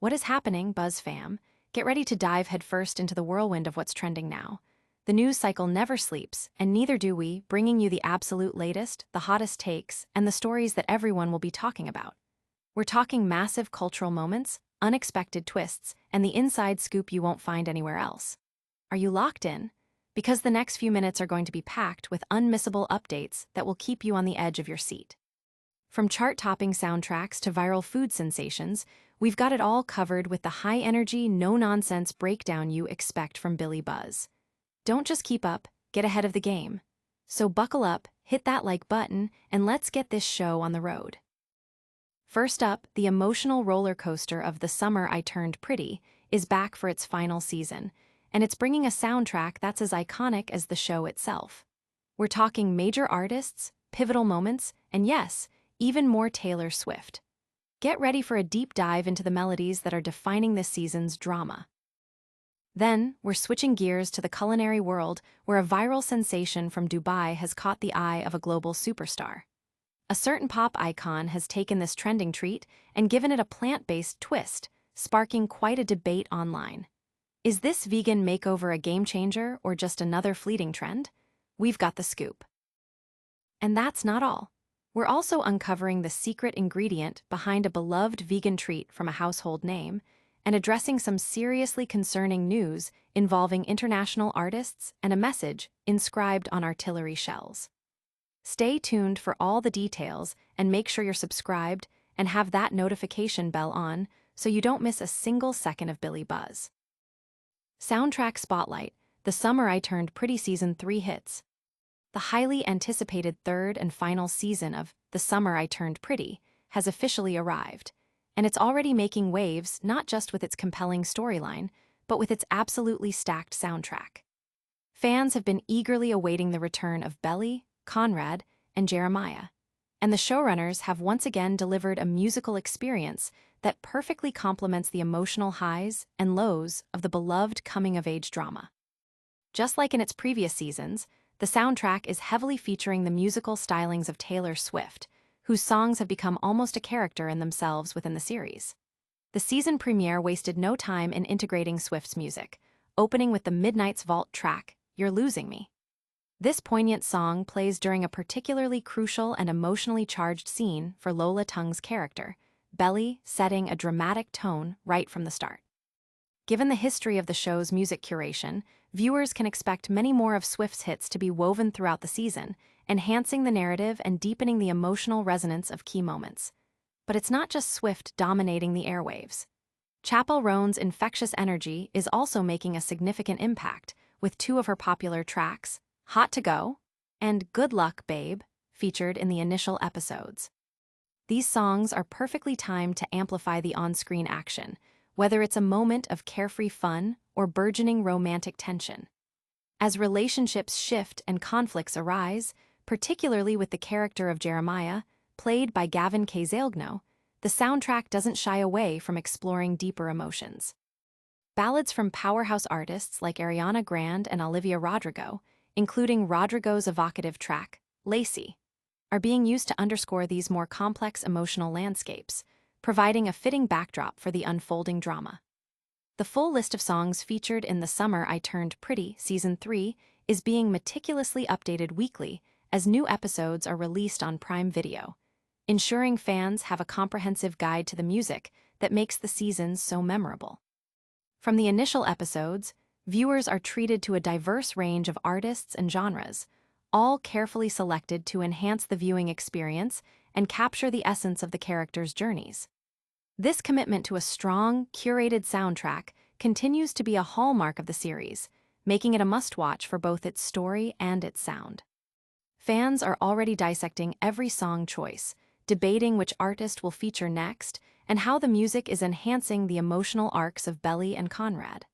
What is happening, Buzz fam? Get ready to dive headfirst into the whirlwind of what's trending now. The news cycle never sleeps, and neither do we, bringing you the absolute latest, the hottest takes, and the stories that everyone will be talking about. We're talking massive cultural moments, unexpected twists, and the inside scoop you won't find anywhere else. Are you locked in? Because the next few minutes are going to be packed with unmissable updates that will keep you on the edge of your seat. From chart-topping soundtracks to viral food sensations, we've got it all covered with the high-energy, no-nonsense breakdown you expect from Billie Buzz. Don't just keep up, get ahead of the game. So buckle up, hit that like button, and let's get this show on the road. First up, the emotional roller coaster of The Summer I Turned Pretty is back for its final season, and it's bringing a soundtrack that's as iconic as the show itself. We're talking major artists, pivotal moments, and yes, even more Taylor Swift. Get ready for a deep dive into the melodies that are defining this season's drama. Then, we're switching gears to the culinary world where a viral sensation from Dubai has caught the eye of a global superstar. A certain pop icon has taken this trending treat and given it a plant-based twist, sparking quite a debate online. Is this vegan makeover a game-changer or just another fleeting trend? We've got the scoop. And that's not all. We're also uncovering the secret ingredient behind a beloved vegan treat from a household name and addressing some seriously concerning news involving international artists and a message inscribed on artillery shells. Stay tuned for all the details and make sure you're subscribed and have that notification bell on so you don't miss a single second of Billie Buzz. Soundtrack Spotlight, The Summer I Turned Pretty Season 3 hits. The highly anticipated third and final season of The Summer I Turned Pretty has officially arrived, and it's already making waves not just with its compelling storyline, but with its absolutely stacked soundtrack. Fans have been eagerly awaiting the return of Belly, Conrad, and Jeremiah, and the showrunners have once again delivered a musical experience that perfectly complements the emotional highs and lows of the beloved coming-of-age drama. Just like in its previous seasons, the soundtrack is heavily featuring the musical stylings of Taylor Swift, whose songs have become almost a character in themselves within the series. The season premiere wasted no time in integrating Swift's music, opening with the Midnight's Vault track, You're Losing Me. This poignant song plays during a particularly crucial and emotionally charged scene for Lola Tung's character, Belly, setting a dramatic tone right from the start. Given the history of the show's music curation, viewers can expect many more of Swift's hits to be woven throughout the season, enhancing the narrative and deepening the emotional resonance of key moments. But it's not just Swift dominating the airwaves. Chappell Roan's infectious energy is also making a significant impact, with two of her popular tracks, Hot to Go and Good Luck, Babe, featured in the initial episodes. These songs are perfectly timed to amplify the on-screen action, whether it's a moment of carefree fun or burgeoning romantic tension. As relationships shift and conflicts arise, particularly with the character of Jeremiah, played by Gavin Kazalgno, the soundtrack doesn't shy away from exploring deeper emotions. Ballads from powerhouse artists like Ariana Grande and Olivia Rodrigo, including Rodrigo's evocative track, Lacy, are being used to underscore these more complex emotional landscapes, providing a fitting backdrop for the unfolding drama. The full list of songs featured in The Summer I Turned Pretty Season 3 is being meticulously updated weekly as new episodes are released on Prime Video, ensuring fans have a comprehensive guide to the music that makes the seasons so memorable. From the initial episodes, viewers are treated to a diverse range of artists and genres, all carefully selected to enhance the viewing experience and capture the essence of the characters' journeys. This commitment to a strong, curated soundtrack continues to be a hallmark of the series, making it a must-watch for both its story and its sound. Fans are already dissecting every song choice, debating which artist will feature next, and how the music is enhancing the emotional arcs of Belly and Conrad.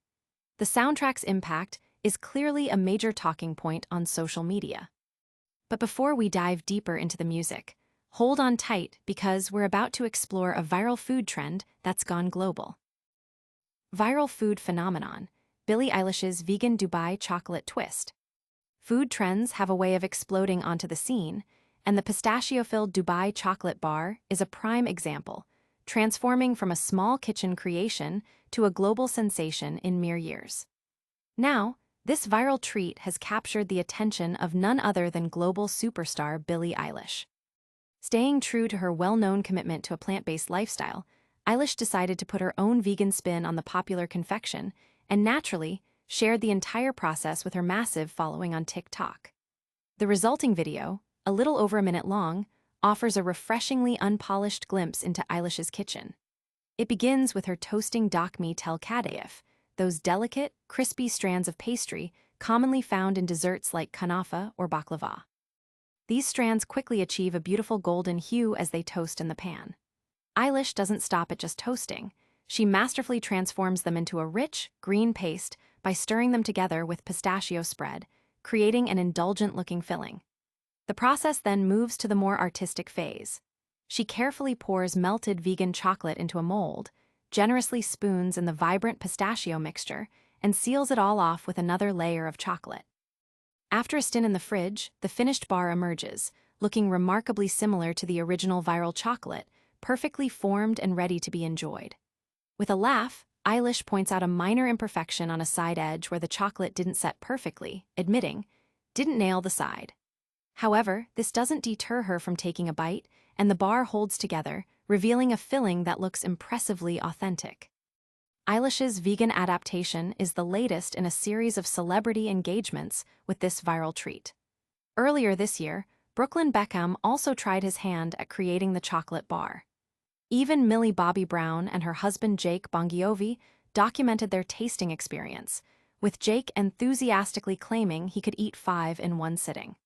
The soundtrack's impact is clearly a major talking point on social media. But before we dive deeper into the music, hold on tight because we're about to explore a viral food trend that's gone global. Viral food phenomenon, Billie Eilish's vegan Dubai chocolate twist. Food trends have a way of exploding onto the scene, and the pistachio-filled Dubai chocolate bar is a prime example, transforming from a small kitchen creation to a global sensation in mere years. Now, this viral treat has captured the attention of none other than global superstar Billie Eilish. Staying true to her well-known commitment to a plant-based lifestyle, Eilish decided to put her own vegan spin on the popular confection and naturally shared the entire process with her massive following on TikTok. The resulting video, a little over a minute long, offers a refreshingly unpolished glimpse into Eilish's kitchen. It begins with her toasting dakmi tel kadayif, those delicate, crispy strands of pastry commonly found in desserts like kanafa or baklava. These strands quickly achieve a beautiful golden hue as they toast in the pan. Eilish doesn't stop at just toasting. She masterfully transforms them into a rich, green paste by stirring them together with pistachio spread, creating an indulgent-looking filling. The process then moves to the more artistic phase. She carefully pours melted vegan chocolate into a mold, generously spoons in the vibrant pistachio mixture, and seals it all off with another layer of chocolate. After a stint in the fridge, the finished bar emerges, looking remarkably similar to the original viral chocolate, perfectly formed and ready to be enjoyed. With a laugh, Eilish points out a minor imperfection on a side edge where the chocolate didn't set perfectly, admitting, "Didn't nail the side." However, this doesn't deter her from taking a bite, and the bar holds together, revealing a filling that looks impressively authentic. Eilish's vegan adaptation is the latest in a series of celebrity engagements with this viral treat. Earlier this year, Brooklyn Beckham also tried his hand at creating the chocolate bar. Even Millie Bobby Brown and her husband Jake Bongiovi documented their tasting experience, with Jake enthusiastically claiming he could eat 5 in one sitting.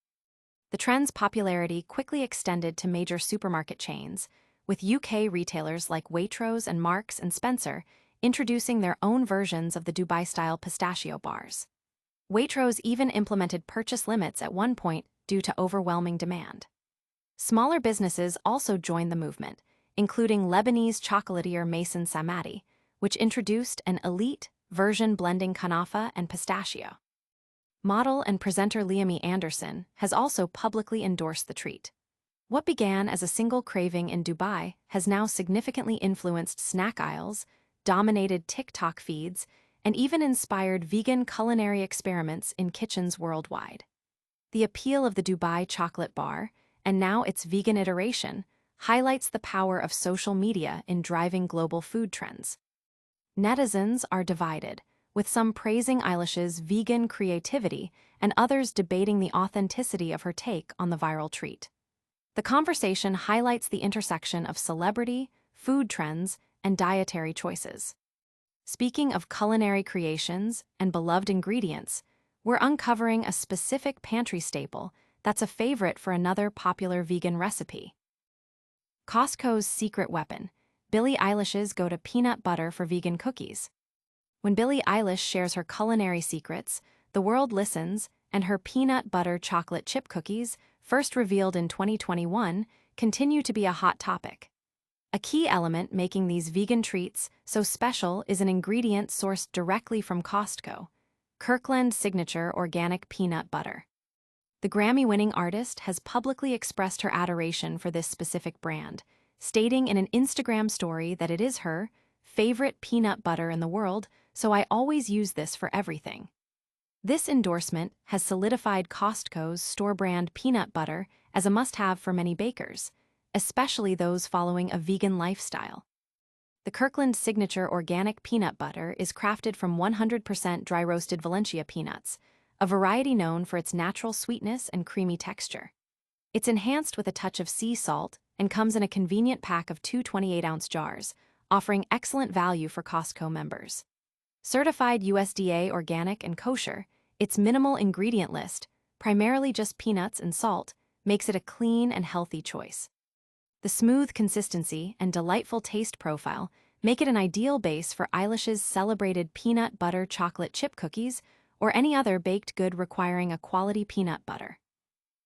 The trend's popularity quickly extended to major supermarket chains, with UK retailers like Waitrose and Marks and Spencer introducing their own versions of the Dubai-style pistachio bars. Waitrose even implemented purchase limits at one point due to overwhelming demand. Smaller businesses also joined the movement, including Lebanese chocolatier Mason Samadi, which introduced an elite version blending kanafa and pistachio. Model and presenter Liam Anderson has also publicly endorsed the treat. What began as a single craving in Dubai has now significantly influenced snack aisles, dominated TikTok feeds, and even inspired vegan culinary experiments in kitchens worldwide. The appeal of the Dubai chocolate bar, and now its vegan iteration, highlights the power of social media in driving global food trends. Netizens are divided, with some praising Eilish's vegan creativity and others debating the authenticity of her take on the viral treat. The conversation highlights the intersection of celebrity, food trends, and dietary choices. Speaking of culinary creations and beloved ingredients, we're uncovering a specific pantry staple that's a favorite for another popular vegan recipe. Costco's secret weapon, Billie Eilish's go-to peanut butter for vegan cookies. When Billie Eilish shares her culinary secrets, the world listens, and her peanut butter chocolate chip cookies, first revealed in 2021, continue to be a hot topic. A key element making these vegan treats so special is an ingredient sourced directly from Costco, Kirkland Signature Organic Peanut Butter. The Grammy-winning artist has publicly expressed her adoration for this specific brand, stating in an Instagram story that it is her favorite peanut butter in the world, so I always use this for everything. This endorsement has solidified Costco's store-brand peanut butter as a must-have for many bakers, especially those following a vegan lifestyle. The Kirkland Signature Organic Peanut Butter is crafted from 100% dry-roasted Valencia peanuts, a variety known for its natural sweetness and creamy texture. It's enhanced with a touch of sea salt and comes in a convenient pack of 2 28-ounce jars, offering excellent value for Costco members. Certified USDA organic and kosher, its minimal ingredient list, primarily just peanuts and salt, makes it a clean and healthy choice. The smooth consistency and delightful taste profile make it an ideal base for Eilish's celebrated peanut butter chocolate chip cookies or any other baked good requiring a quality peanut butter.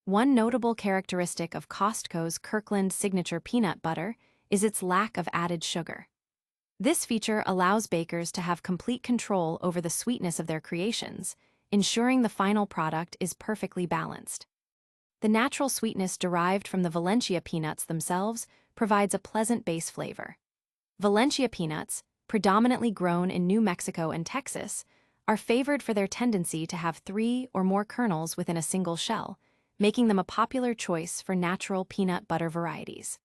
One notable characteristic of Costco's Kirkland Signature Peanut Butter is its lack of added sugar. This feature allows bakers to have complete control over the sweetness of their creations, ensuring the final product is perfectly balanced. The natural sweetness derived from the Valencia peanuts themselves provides a pleasant base flavor. Valencia peanuts, predominantly grown in New Mexico and Texas, are favored for their tendency to have 3 or more kernels within a single shell, making them a popular choice for natural peanut butter varieties.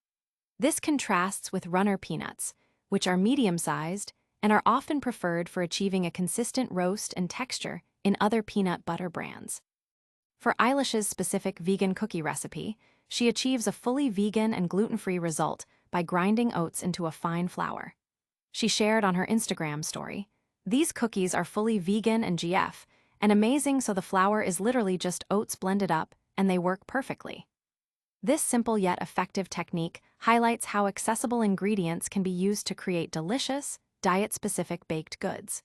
This contrasts with runner peanuts, which are medium-sized and are often preferred for achieving a consistent roast and texture in other peanut butter brands. For Eilish's specific vegan cookie recipe, she achieves a fully vegan and gluten-free result by grinding oats into a fine flour. She shared on her Instagram story, "These cookies are fully vegan and GF, and amazing, so the flour is literally just oats blended up, and they work perfectly." This simple yet effective technique highlights how accessible ingredients can be used to create delicious, diet-specific baked goods.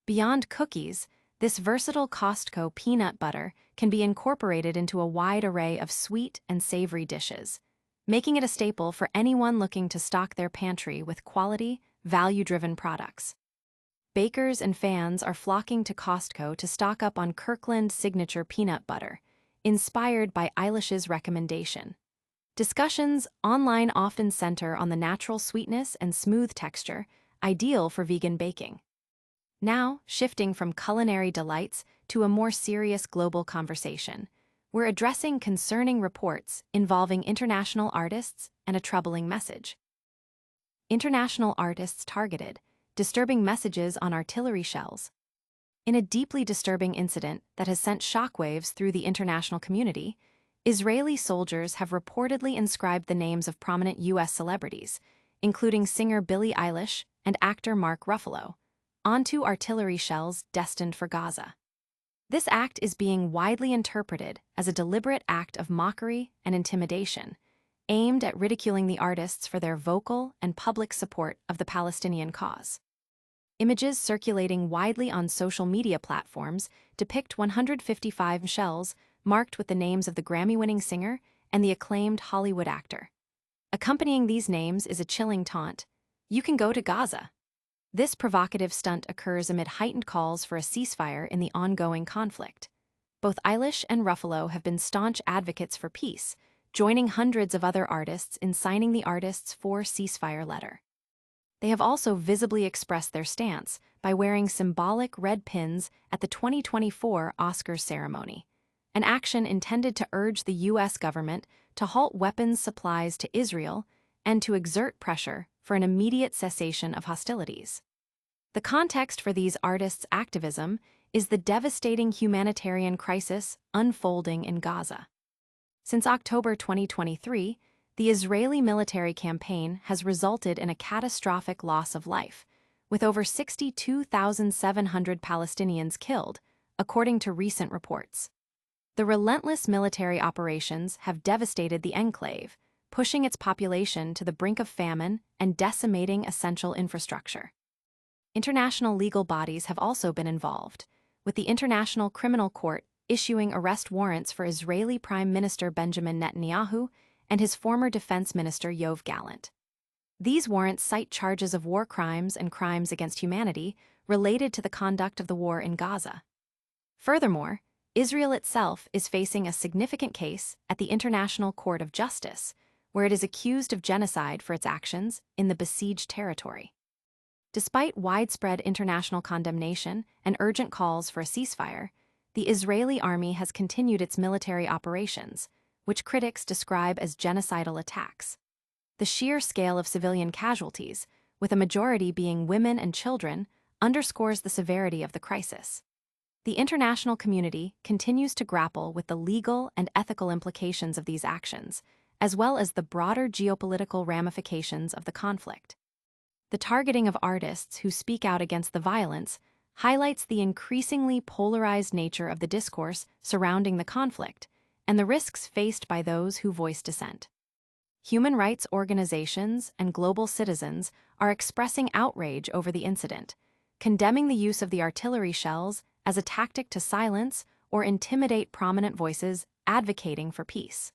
Beyond cookies, this versatile Costco peanut butter can be incorporated into a wide array of sweet and savory dishes, making it a staple for anyone looking to stock their pantry with quality, value-driven products. Bakers and fans are flocking to Costco to stock up on Kirkland's signature peanut butter, inspired by Eilish's recommendation. Discussions online often center on the natural sweetness and smooth texture, ideal for vegan baking. Now, shifting from culinary delights to a more serious global conversation, we're addressing concerning reports involving international artists and a troubling message. International artists targeted, disturbing messages on artillery shells. In a deeply disturbing incident that has sent shockwaves through the international community, Israeli soldiers have reportedly inscribed the names of prominent U.S. celebrities, including singer Billie Eilish and actor Mark Ruffalo, onto artillery shells destined for Gaza. This act is being widely interpreted as a deliberate act of mockery and intimidation, aimed at ridiculing the artists for their vocal and public support of the Palestinian cause. Images circulating widely on social media platforms depict 155 shells marked with the names of the Grammy-winning singer and the acclaimed Hollywood actor. Accompanying these names is a chilling taunt: "You can go to Gaza." This provocative stunt occurs amid heightened calls for a ceasefire in the ongoing conflict. Both Eilish and Ruffalo have been staunch advocates for peace, joining hundreds of other artists in signing the artists' For Ceasefire letter. They have also visibly expressed their stance by wearing symbolic red pins at the 2024 Oscars ceremony, an action intended to urge the U.S. government to halt weapons supplies to Israel and to exert pressure for an immediate cessation of hostilities. The context for these artists' activism is the devastating humanitarian crisis unfolding in Gaza. Since October 2023, the Israeli military campaign has resulted in a catastrophic loss of life, with over 62,700 Palestinians killed, according to recent reports. The relentless military operations have devastated the enclave, pushing its population to the brink of famine and decimating essential infrastructure. International legal bodies have also been involved, with the International Criminal Court issuing arrest warrants for Israeli Prime Minister Benjamin Netanyahu and his former Defense Minister Yoav Gallant. These warrants cite charges of war crimes and crimes against humanity related to the conduct of the war in Gaza. Furthermore, Israel itself is facing a significant case at the International Court of Justice, where it is accused of genocide for its actions in the besieged territory. Despite widespread international condemnation and urgent calls for a ceasefire, the Israeli army has continued its military operations, which critics describe as genocidal attacks. The sheer scale of civilian casualties, with a majority being women and children, underscores the severity of the crisis. The international community continues to grapple with the legal and ethical implications of these actions, as well as the broader geopolitical ramifications of the conflict. The targeting of artists who speak out against the violence highlights the increasingly polarized nature of the discourse surrounding the conflict and the risks faced by those who voice dissent. Human rights organizations and global citizens are expressing outrage over the incident, condemning the use of the artillery shells as a tactic to silence or intimidate prominent voices advocating for peace.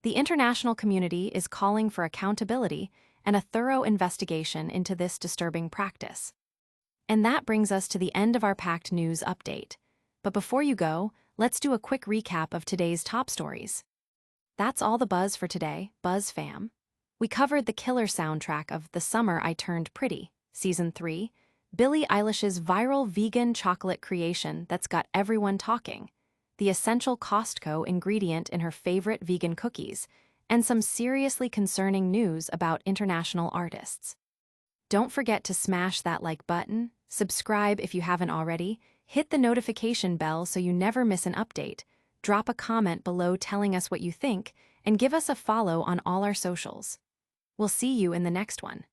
The international community is calling for accountability and a thorough investigation into this disturbing practice. And that brings us to the end of our packed news update. But before you go, let's do a quick recap of today's top stories. That's all the buzz for today, Buzz fam. We covered the killer soundtrack of The Summer I Turned Pretty, Season 3, Billie Eilish's viral vegan chocolate creation that's got everyone talking, the essential Costco ingredient in her favorite vegan cookies, and some seriously concerning news about international artists. Don't forget to smash that like button, subscribe if you haven't already, hit the notification bell so you never miss an update, drop a comment below telling us what you think, and give us a follow on all our socials. We'll see you in the next one.